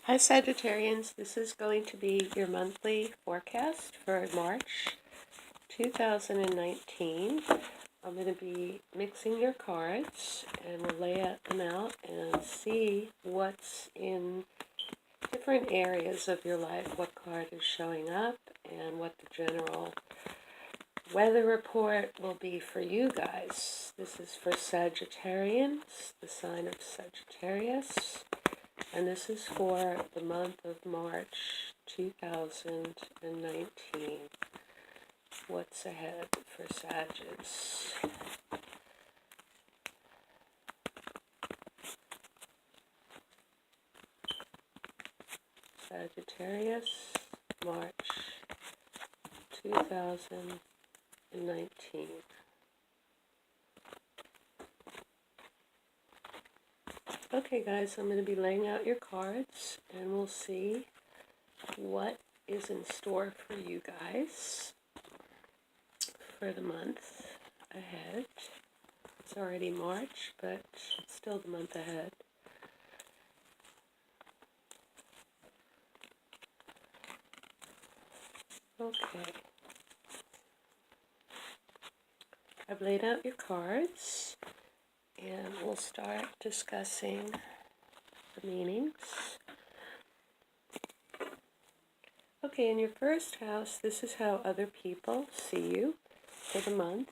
Hi Sagittarians, this is going to be your monthly forecast for March 2019. I'm going to be mixing your cards and we'll lay them out and see what's in different areas of your life, what card is showing up, and what the general weather report will be for you guys. This is for Sagittarians, the sign of Sagittarius. And this is for the month of March 2019. What's ahead for Sagittarius? Sagittarius, March 2019. Okay guys, I'm going to be laying out your cards and we'll see what is in store for you guys for the month ahead. It's already March, but it's still the month ahead. Okay. I've laid out your cards and we'll start discussing the meanings. Okay, in your first house, this is how other people see you for the month.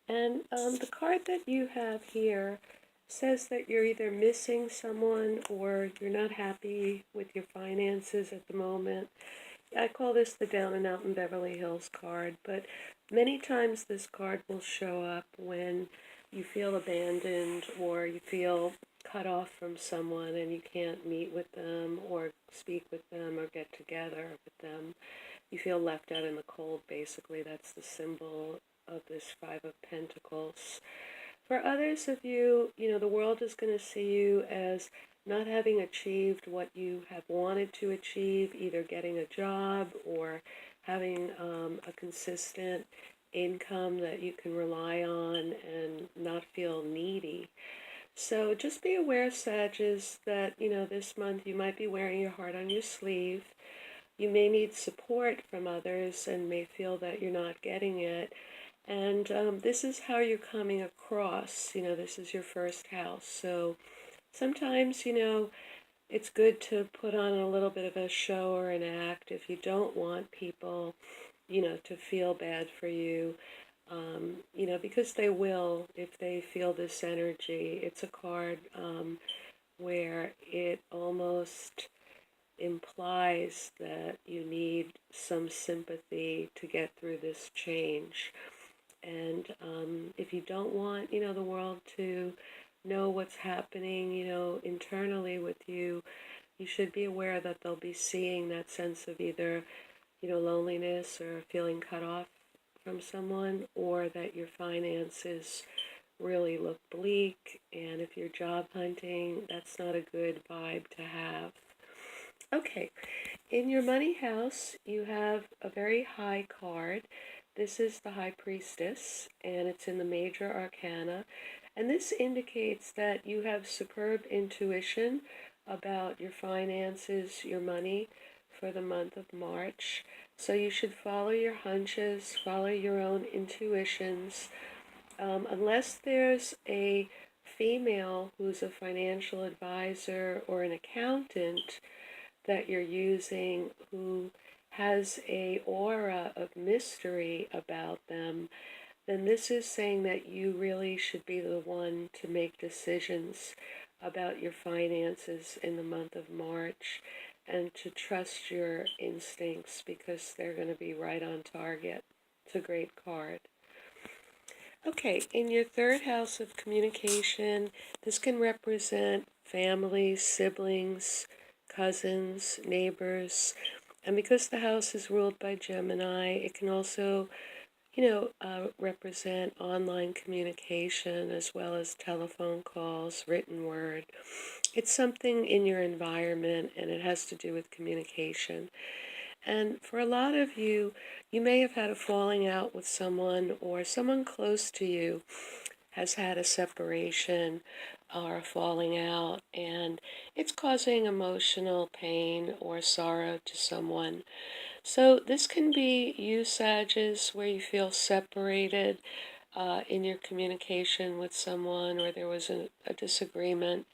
And the card that you have here says that you're either missing someone or you're not happy with your finances at the moment. I call this the Down and Out in Beverly Hills card, but many times this card will show up when you feel abandoned or you feel cut off from someone and you can't meet with them or speak with them or get together with them. You feel left out in the cold, basically. That's the symbol of this Five of Pentacles. For others of you, the world is going to see you as not having achieved what you have wanted to achieve, either getting a job or having a consistent income that you can rely on and not feel needy. So just be aware, Sagittarius, that, this month you might be wearing your heart on your sleeve. You may need support from others and may feel that you're not getting it. And this is how you're coming across. This is your first house. So sometimes, it's good to put on a little bit of a show or an act if you don't want people, to feel bad for you. Because they will if they feel this energy. It's a card where it almost implies that you need some sympathy to get through this change. And if you don't want, the world to know what's happening, internally with you, you should be aware that they'll be seeing that sense of either, loneliness or feeling cut off from someone, or that your finances really look bleak, and if you're job hunting, that's not a good vibe to have. Okay, in your money house, you have a very high card. This is the High Priestess, and it's in the Major Arcana. And this indicates that you have superb intuition about your finances, your money for the month of March. So you should follow your hunches, follow your own intuitions. Unless there's a female who's a financial advisor or an accountant that you're using who has a aura of mystery about them, then this is saying that you really should be the one to make decisions about your finances in the month of March and to trust your instincts because they're going to be right on target. It's a great card. Okay, in your third house of communication, this can represent family, siblings, cousins, neighbors, and because the house is ruled by Gemini, it can also, represent online communication as well as telephone calls, written word. It's something in your environment and it has to do with communication. And for a lot of you, you may have had a falling out with someone or someone close to you has had a separation. are falling out, and it's causing emotional pain or sorrow to someone. So this can be you, Sages, where you feel separated in your communication with someone, or there was a disagreement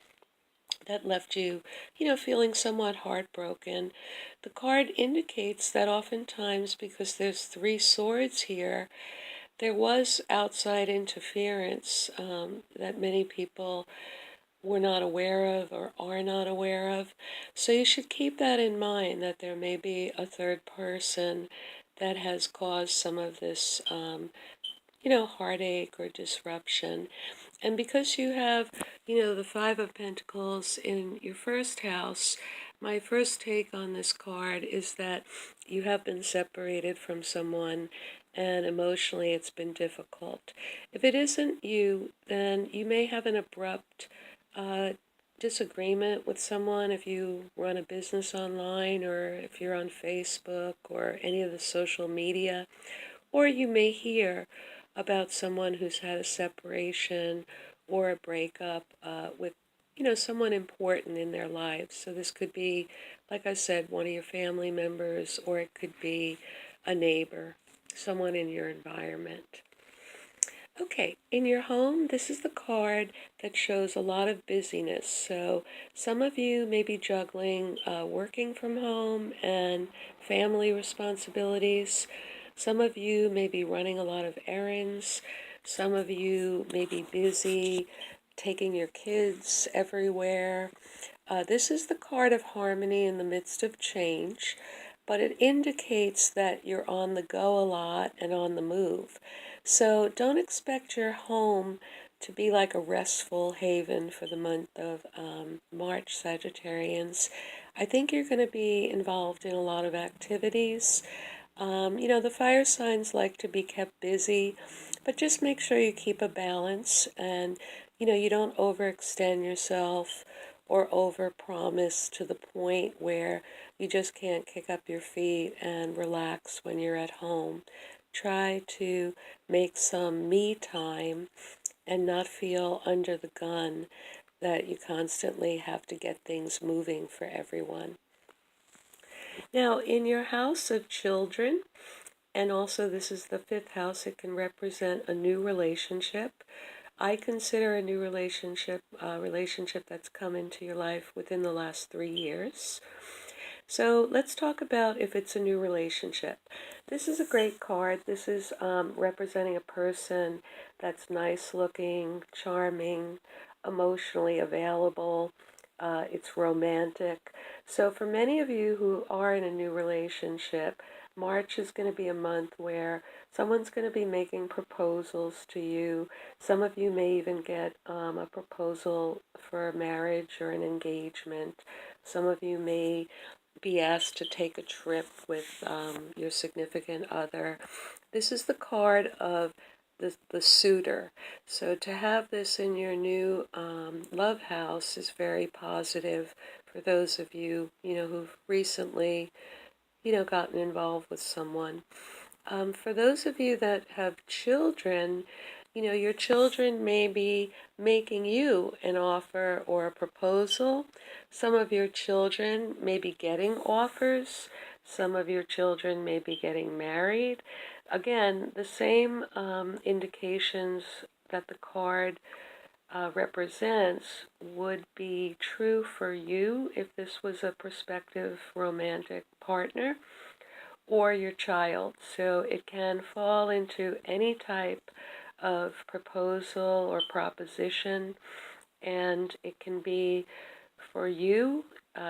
that left you, feeling somewhat heartbroken. The card indicates that oftentimes, because there's three swords here, there was outside interference that many people were not aware of or are not aware of. So you should keep that in mind, that there may be a third person that has caused some of this, heartache or disruption. And because you have, the Five of Pentacles in your first house, my first take on this card is that you have been separated from someone and emotionally it's been difficult. If it isn't you, then you may have an abrupt uh, disagreement with someone if you run a business online or if you're on Facebook or any of the social media. Or you may hear about someone who's had a separation or a breakup with, someone important in their lives. So this could be, like I said, one of your family members, or it could be a neighbor, someone in your environment. Okay, in your home, this is the card that shows a lot of busyness. So some of you may be juggling working from home and family responsibilities. Some of you may be running a lot of errands. Some of you may be busy taking your kids everywhere. This is the card of harmony in the midst of change, but it indicates that you're on the go a lot and on the move. So don't expect your home to be like a restful haven for the month of March, Sagittarians. I think you're going to be involved in a lot of activities. The fire signs like to be kept busy, but just make sure you keep a balance and, you don't overextend yourself or overpromise to the point where you just can't kick up your feet and relax when you're at home. Try to make some me time and not feel under the gun that you constantly have to get things moving for everyone. Now, in your house of children, and also this is the fifth house, it can represent a new relationship. I consider a new relationship a relationship that's come into your life within the last 3 years. So let's talk about if it's a new relationship. This is a great card. This is representing a person that's nice looking, charming, emotionally available. It's romantic. So for many of you who are in a new relationship, March is going to be a month where someone's going to be making proposals to you. Some of you may even get a proposal for a marriage or an engagement. Some of you may be asked to take a trip with your significant other. This is the card of the suitor. So to have this in your new love house is very positive for those of you, who've recently, gotten involved with someone. For those of you that have children, your children may be making you an offer or a proposal. Some of your children may be getting offers. Some of your children may be getting married. Again, the same indications that the card represents would be true for you if this was a prospective romantic partner or your child. So it can fall into any type of proposal or proposition, and it can be for you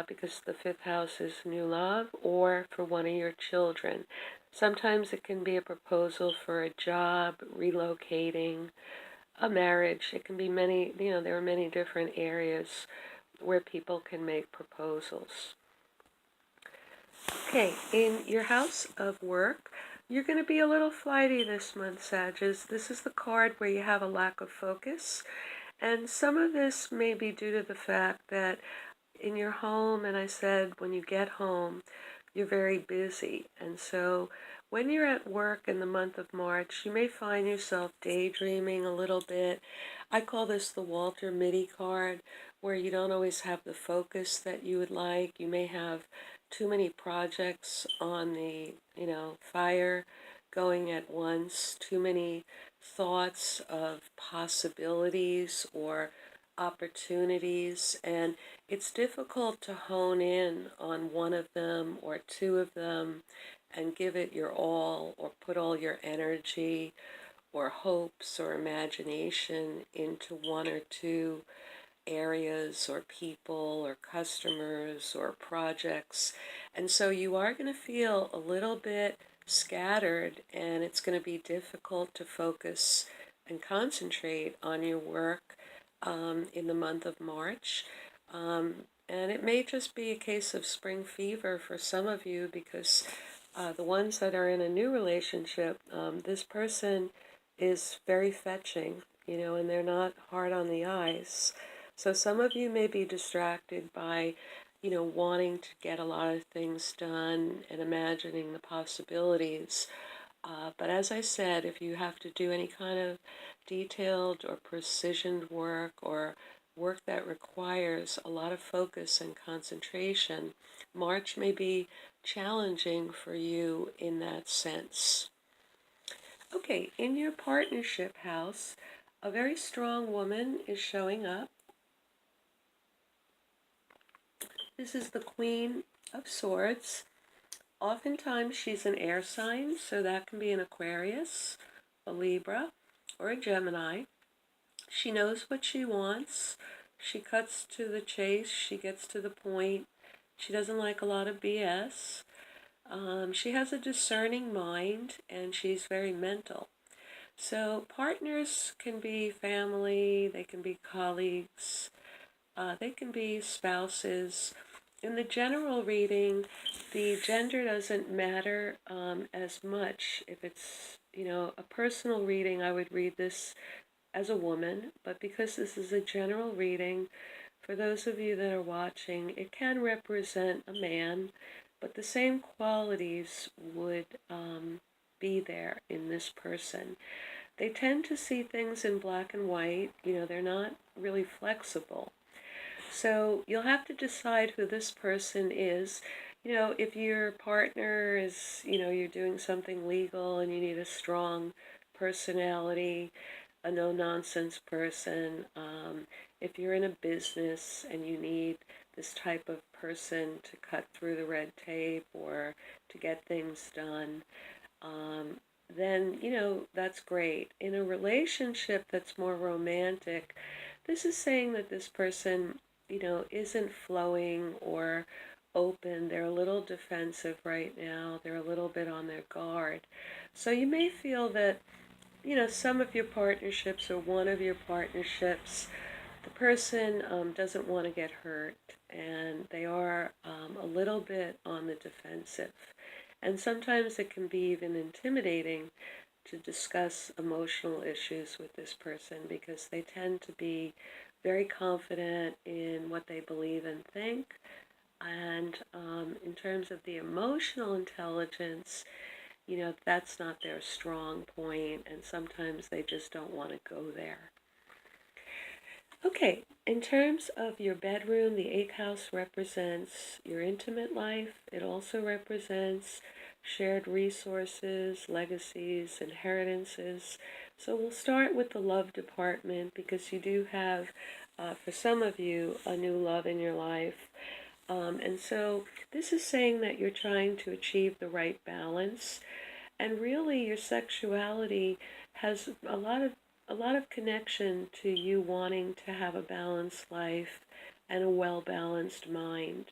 because the fifth house is new love, or for one of your children. Sometimes it can be a proposal for a job, relocating, a marriage. It can be many, there are many different areas where people can make proposals. Okay, in your house of work, you're going to be a little flighty this month, Sages. This is the card where you have a lack of focus. And some of this may be due to the fact that in your home, and I said when you get home, you're very busy. And so when you're at work in the month of March, you may find yourself daydreaming a little bit. I call this the Walter Mitty card, where you don't always have the focus that you would like. You may have too many projects on the, fire going at once, too many thoughts of possibilities or opportunities, and it's difficult to hone in on one of them or two of them and give it your all, or put all your energy or hopes or imagination into one or two areas or people or customers or projects. And so you are going to feel a little bit scattered, and it's going to be difficult to focus and concentrate on your work in the month of March. And it may just be a case of spring fever for some of you, because the ones that are in a new relationship, this person is very fetching, and they're not hard on the eyes. So some of you may be distracted by, wanting to get a lot of things done and imagining the possibilities. But as I said, if you have to do any kind of detailed or precision work, or work that requires a lot of focus and concentration, March may be challenging for you in that sense. Okay, in your partnership house, a very strong woman is showing up. This is the Queen of Swords. Oftentimes she's an air sign, so that can be an Aquarius, a Libra, or a Gemini. She knows what she wants. She cuts to the chase. She gets to the point. She doesn't like a lot of BS. She has a discerning mind, and she's very mental. So partners can be family, they can be colleagues, they can be spouses. In the general reading, the gender doesn't matter as much. If it's, a personal reading, I would read this as a woman, but because this is a general reading, for those of you that are watching, it can represent a man, but the same qualities would be there in this person. They tend to see things in black and white. They're not really flexible. So you'll have to decide who this person is. If your partner is, you're doing something legal and you need a strong personality, a no-nonsense person. If you're in a business and you need this type of person to cut through the red tape or to get things done, then, that's great. In a relationship that's more romantic, this is saying that this person, isn't flowing or open. They're a little defensive right now. They're a little bit on their guard. So you may feel that, some of your partnerships, or one of your partnerships, the person doesn't want to get hurt, and they are a little bit on the defensive. And sometimes it can be even intimidating to discuss emotional issues with this person, because they tend to be very confident in what they believe and think. And in terms of the emotional intelligence, that's not their strong point, and sometimes they just don't want to go there. Okay, in terms of your bedroom, the 8th house represents your intimate life. It also represents shared resources, legacies, inheritances. So we'll start with the love department, because you do have, for some of you, a new love in your life. And so this is saying that you're trying to achieve the right balance. And really, your sexuality has a lot of connection to you wanting to have a balanced life and a well-balanced mind.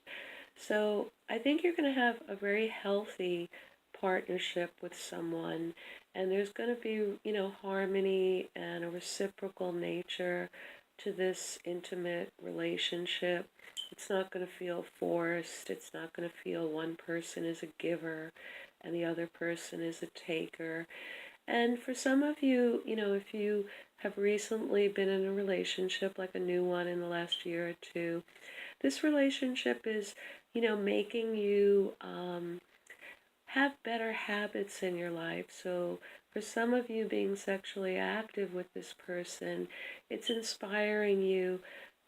So I think you're going to have a very healthy partnership with someone, and there's going to be, harmony and a reciprocal nature to this intimate relationship. It's not going to feel forced. It's not going to feel one person is a giver and the other person is a taker. And for some of you, if you have recently been in a relationship, like a new one in the last year or two, this relationship is, making you have better habits in your life. So for some of you being sexually active with this person, it's inspiring you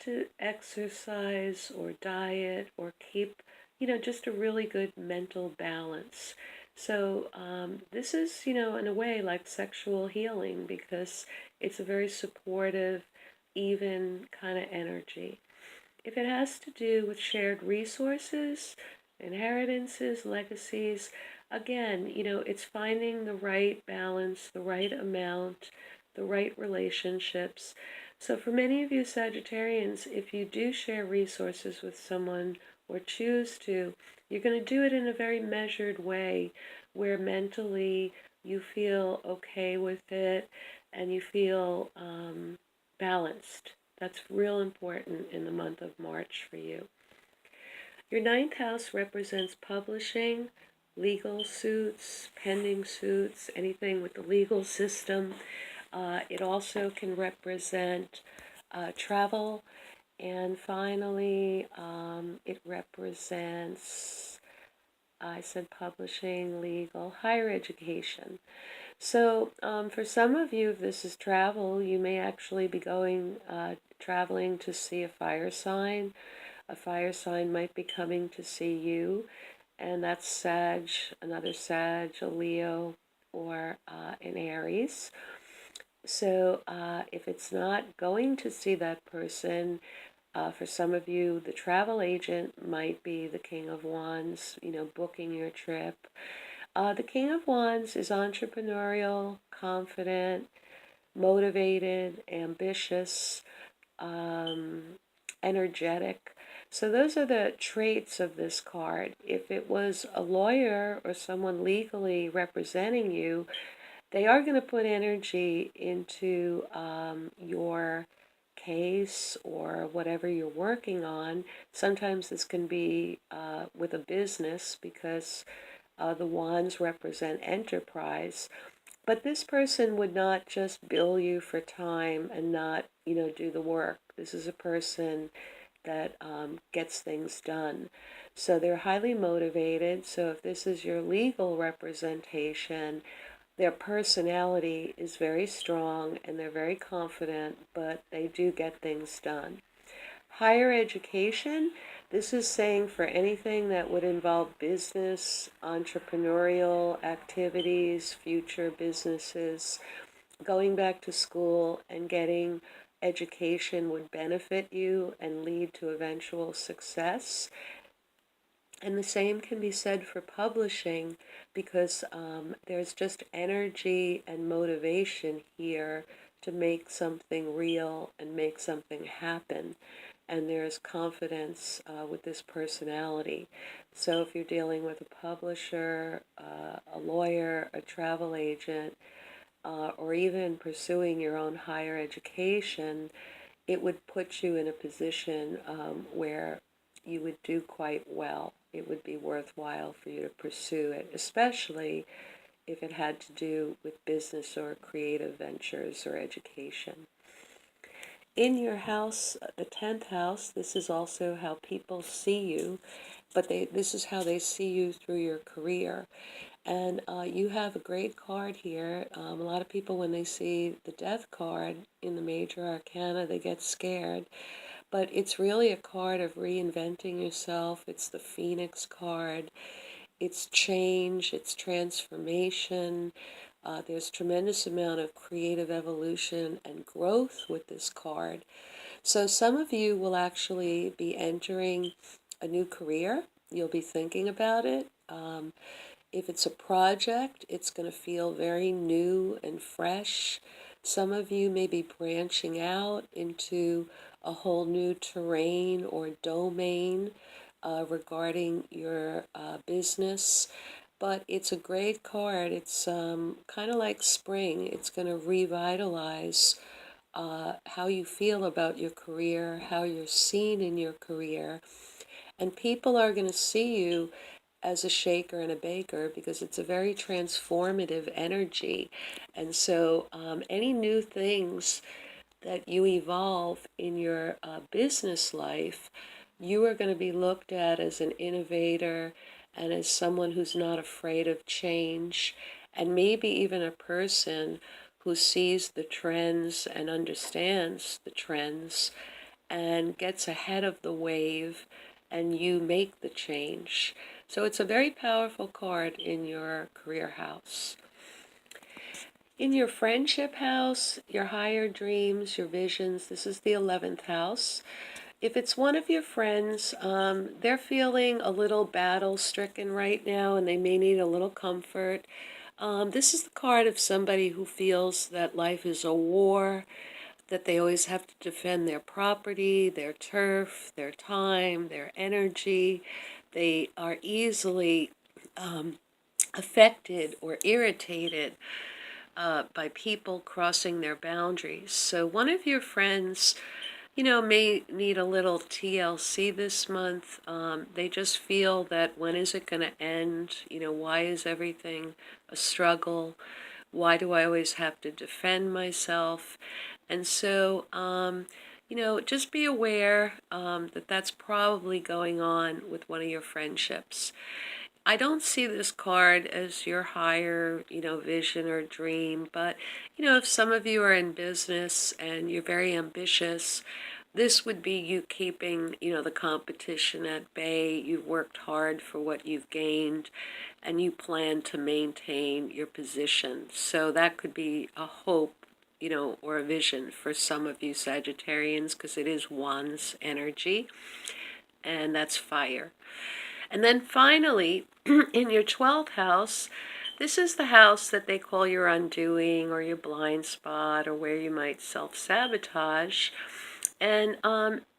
to exercise or diet or keep, just a really good mental balance. So this is, in a way like sexual healing because it's a very supportive, even kind of energy. If it has to do with shared resources, inheritances, legacies, again, it's finding the right balance, the right amount, the right relationships. So for many of you Sagittarians, if you do share resources with someone or choose to, you're going to do it in a very measured way where mentally you feel okay with it and you feel balanced. That's real important in the month of March for you. Your ninth house represents publishing, legal suits, pending suits, anything with the legal system. It also can represent travel. And finally, it represents, I said publishing, legal, higher education. So for some of you, if this is travel, you may actually be going traveling to see a fire sign. A fire sign might be coming to see you, and that's Sag, another Sag, a Leo, or an Aries. So if it's not going to see that person, for some of you, the travel agent might be the King of Wands, booking your trip. The King of Wands is entrepreneurial, confident, motivated, ambitious, energetic. So those are the traits of this card. If it was a lawyer or someone legally representing you, they are going to put energy into your case or whatever you're working on. Sometimes this can be with a business because the wands represent enterprise. But this person would not just bill you for time and not, do the work. This is a person that gets things done. So they're highly motivated. So if this is your legal representation, their personality is very strong and they're very confident, but they do get things done. Higher education, this is saying for anything that would involve business, entrepreneurial activities, future businesses, going back to school and getting education would benefit you and lead to eventual success. And the same can be said for publishing because there's just energy and motivation here to make something real and make something happen. And there's confidence with this personality. So if you're dealing with a publisher, a lawyer, a travel agent, or even pursuing your own higher education, it would put you in a position where you would do quite well. It would be worthwhile for you to pursue it, especially if it had to do with business or creative ventures or education. In your house, the 10th house, this is also how people see you, but this is how they see you through your career. And you have a great card here. A lot of people, when they see the death card in the major arcana, they get scared. But it's really a card of reinventing yourself. It's the Phoenix card. It's change. It's transformation. There's tremendous amount of creative evolution and growth with this card. So some of you will actually be entering a new career. You'll be thinking about it. If it's a project, it's going to feel very new and fresh. Some of you may be branching out into a whole new terrain or domain regarding your business. But it's a great card. It's kind of like spring. It's going to revitalize how you feel about your career, how you're seen in your career. And people are going to see you as a shaker and a baker because it's a very transformative energy. And so any new things that you evolve in your business life, you are going to be looked at as an innovator, and as someone who's not afraid of change, and maybe even a person who sees the trends and understands the trends and gets ahead of the wave, and you make the change. So it's a very powerful card in your career house. In your friendship house, your higher dreams, your visions, this is the 11th house. If it's one of your friends, they're feeling a little battle stricken right now and they may need a little comfort. This is the card of somebody who feels that life is a war, that they always have to defend their property, their turf, their time, their energy. They are easily affected or irritated by people crossing their boundaries. So one of your friends, may need a little TLC this month. They just feel that when is it going to end? Why is everything a struggle? Why do I always have to defend myself? And so, just be aware that that's probably going on with one of your friendships. I don't see this card as your higher, vision or dream, but, if some of you are in business and you're very ambitious, this would be you keeping, the competition at bay. You've worked hard for what you've gained, and you plan to maintain your position. So that could be a hope, or a vision for some of you Sagittarians, because it is one's energy, and that's fire. And then finally, in your 12th house, this is the house that they call your undoing or your blind spot, or where you might self-sabotage. And,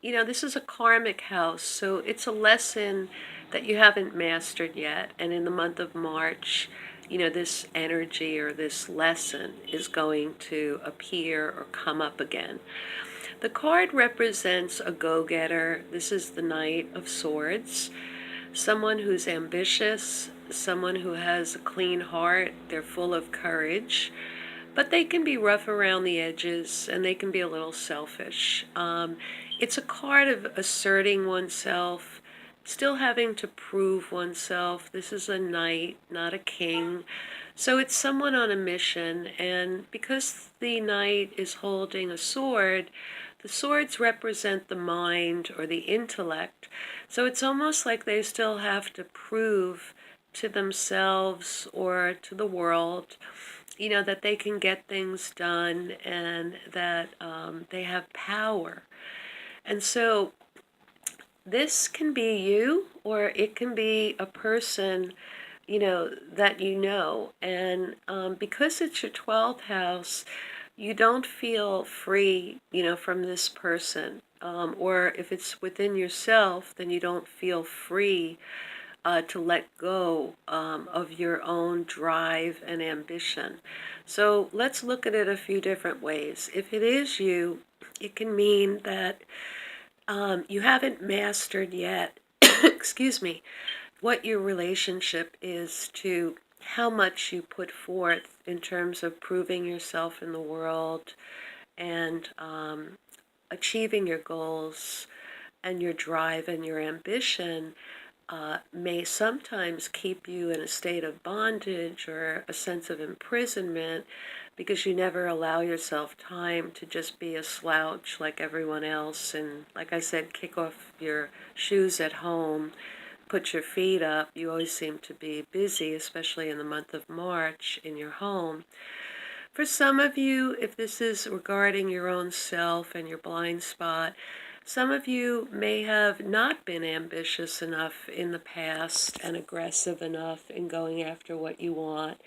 this is a karmic house, so it's a lesson that you haven't mastered yet. And in the month of March, this energy or this lesson is going to appear or come up again. The card represents a go-getter. This is the Knight of Swords. Someone who's ambitious, someone who has a clean heart. They're full of courage, but they can be rough around the edges and they can be a little selfish. It's a card of asserting oneself, still having to prove oneself. This is a knight, not a king. So it's someone on a mission, and because the knight is holding a sword, the swords represent the mind or the intellect. So it's almost like they still have to prove to themselves or to the world, that they can get things done and that they have power. And so this can be you, or it can be a person, that And because it's your 12th house, you don't feel free, from this person. Or if it's within yourself, then you don't feel free to let go of your own drive and ambition. So let's look at it a few different ways. If it is you, it can mean that you haven't mastered yet, excuse me, what your relationship is to how much you put forth in terms of proving yourself in the world and achieving your goals, and your drive and your ambition may sometimes keep you in a state of bondage or a sense of imprisonment, because you never allow yourself time to just be a slouch like everyone else. And like I said, kick off your shoes at home, put your feet up. You always seem to be busy, especially in the month of March, in your home. For some of you, if this is regarding your own self and your blind spot, some of you may have not been ambitious enough in the past and aggressive enough in going after what you want.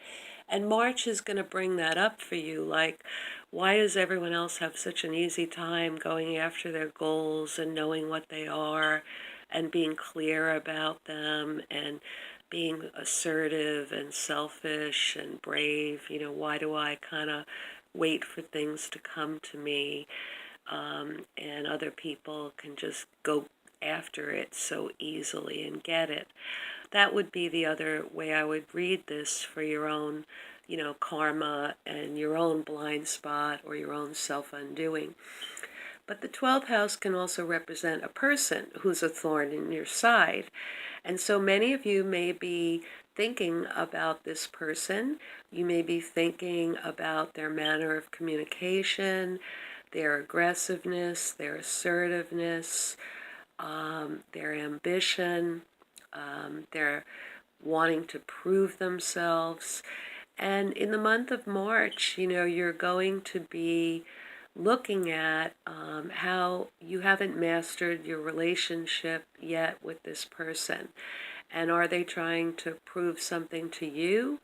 And March is going to bring that up for you. Like, why does everyone else have such an easy time going after their goals and knowing what they are and being clear about them and being assertive and selfish and brave? Why do I kind of wait for things to come to me? And other people can just go after it so easily and get it. That would be the other way I would read this for your own, karma and your own blind spot or your own self-undoing. But the 12th house can also represent a person who's a thorn in your side. And so many of you may be thinking about this person. You may be thinking about their manner of communication, their aggressiveness, their assertiveness, their ambition, their wanting to prove themselves. And in the month of March, you're going to be looking at how you haven't mastered your relationship yet with this person. And are they trying to prove something to you,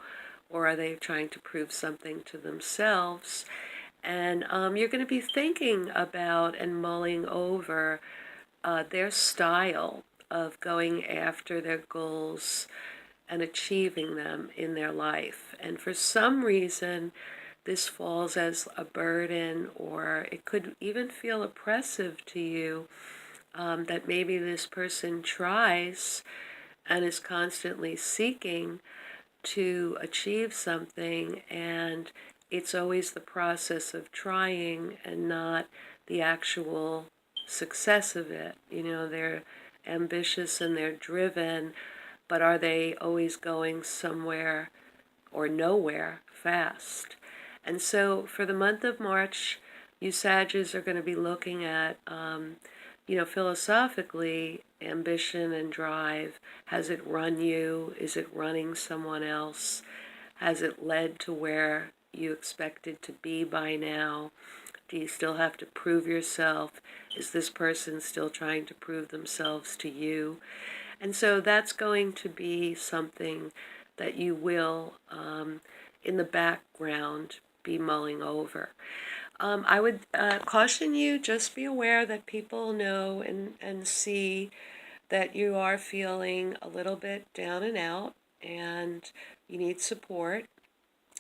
or are they trying to prove something to themselves? And you're going to be thinking about and mulling over their style of going after their goals and achieving them in their life. And for some reason, this falls as a burden, or it could even feel oppressive to you, that maybe this person tries and is constantly seeking to achieve something, and it's always the process of trying and not the actual success of it. They're ambitious and they're driven, but are they always going somewhere or nowhere fast? And so for the month of March, you Sagittarius are going to be looking at, philosophically, ambition and drive. Has it run you? Is it running someone else? Has it led to where you expected to be by now? Do you still have to prove yourself? Is this person still trying to prove themselves to you? And so that's going to be something that you will, in the background, be mulling over. I would caution you, just be aware that people know and see that you are feeling a little bit down and out, and you need support.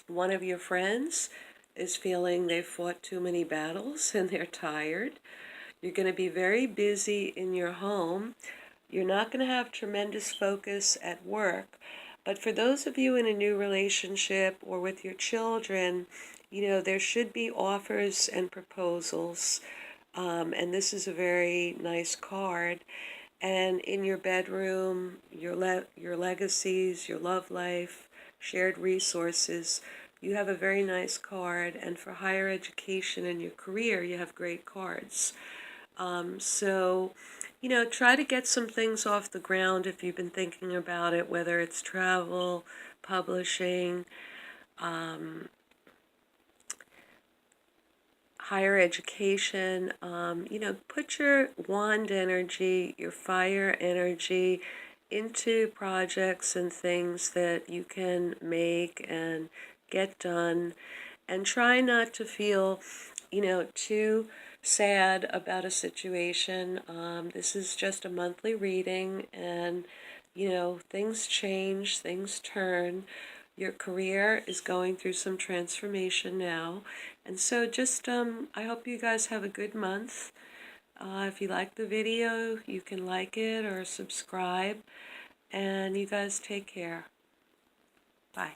One of your friends is feeling they've fought too many battles and they're tired. You're going to be very busy in your home. You're not going to have tremendous focus at work. But for those of you in a new relationship or with your children, there should be offers and proposals. And this is a very nice card. And in your bedroom, your legacies, your love life, shared resources, you have a very nice card. And for higher education and your career, you have great cards. So, try to get some things off the ground if you've been thinking about it, whether it's travel, publishing, higher education. Put your wand energy, your fire energy into projects and things that you can make and get done, and try not to feel, too sad about a situation. This is just a monthly reading, and things change, things turn. Your career is going through some transformation now, and so just I hope you guys have a good month. If you like the video, you can like it or subscribe, and you guys take care. Bye.